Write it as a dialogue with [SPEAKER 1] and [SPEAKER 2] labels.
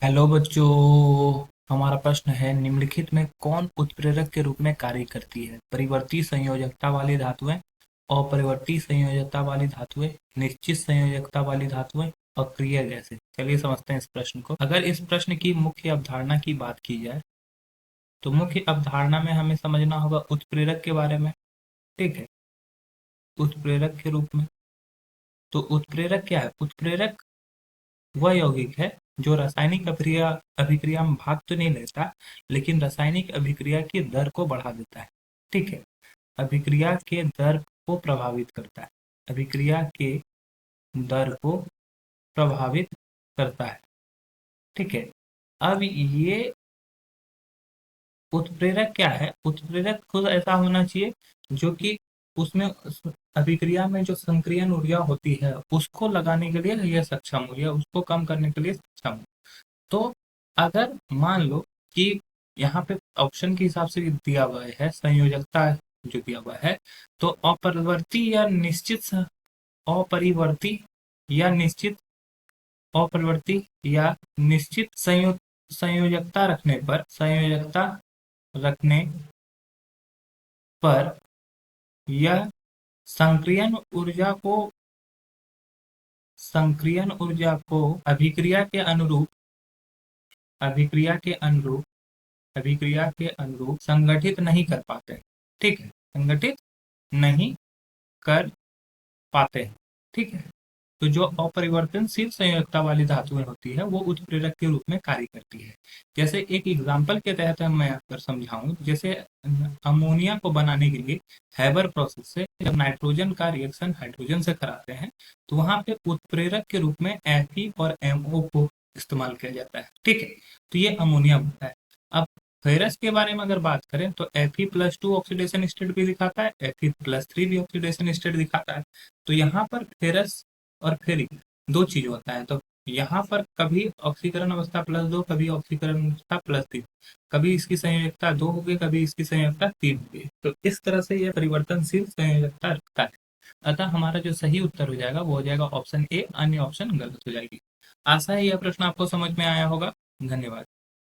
[SPEAKER 1] Hello बच्चों। हमारा प्रश्न है, निम्नलिखित में कौन उत्प्रेरक के रूप में कार्य करती है? परिवर्ती संयोजकता वाली धातुएं, अपरिवर्ती संयोजकता वाली धातुएं, निश्चित संयोजकता वाली धातुएं, अक्रिय गैसें। चलिए समझते हैं इस प्रश्न को। अगर इस प्रश्न की मुख्य अवधारणा की बात की जाए तो मुख्य अवधारणा में हमें समझना होगा उत्प्रेरक के बारे में। ठीक है, उत्प्रेरक के रूप में। तो उत्प्रेरक क्या है? उत्प्रेरक वह यौगिक है जो रासायनिक अभिक्रिया अभिक्रिया में भाग तो नहीं लेता, लेकिन रासायनिक अभिक्रिया की दर को बढ़ा देता है। ठीक है, अभिक्रिया के दर को प्रभावित करता है। अभिक्रिया के दर को प्रभावित करता है। ठीक है, अब ये उत्प्रेरक क्या है? उत्प्रेरक खुद ऐसा होना चाहिए जो कि उसमें अभिक्रिया में जो संक्रियन ऊर्जा होती है उसको लगाने के लिए यह सक्षम हो या उसको कम करने के लिए सक्षम हो। तो अगर मान लो कि यहाँ पे ऑप्शन के हिसाब से दिया हुआ है संयोजकता जो दिया हुआ है, तो अपरिवर्ती या निश्चित अपरिवर्ती या निश्चित अपरिवर्ती या निश्चित संयोजकता रखने पर यह संक्रियन ऊर्जा को अभिक्रिया के अनुरूप अभिक्रिया के अनुरूप अभिक्रिया के अनुरूप संगठित नहीं कर पाते। ठीक है, संगठित नहीं कर पाते हैं। ठीक है, तो जो अपरिवर्तनशील संयोजकता वाली धातुएं होती है वो उत्प्रेरक के रूप में कार्य करती है। जैसे एक एग्जांपल के तहत मैं अगर समझाऊं, जैसे अमोनिया को बनाने के लिए हैबर प्रोसेस से जब नाइट्रोजन का रिएक्शन हाइड्रोजन से कराते हैं तो वहां पे उत्प्रेरक के रूप में Fe और MO को इस्तेमाल किया जाता है। ठीक है, तो ये अमोनिया बनता है। अब फेरस के बारे में अगर बात करें तो Fe+2 ऑक्सीडेशन स्टेट भी दिखाता है, Fe+3 भी ऑक्सीडेशन स्टेट दिखाता है। तो यहाँ पर फेरस और फेरिक दो चीज होता है। तो यहाँ पर कभी ऑक्सीकरण अवस्था +2, कभी ऑक्सीकरण अवस्था +3, कभी इसकी संयोजकता 2 होगी, कभी इसकी संयोजकता 3 होगी। तो इस तरह से यह परिवर्तनशील संयोजकता रखता है। अतः हमारा जो सही उत्तर हो जाएगा वो हो जाएगा ऑप्शन ए, अन्य ऑप्शन गलत हो जाएगी। आशा है यह प्रश्न आपको समझ में आया होगा। धन्यवाद।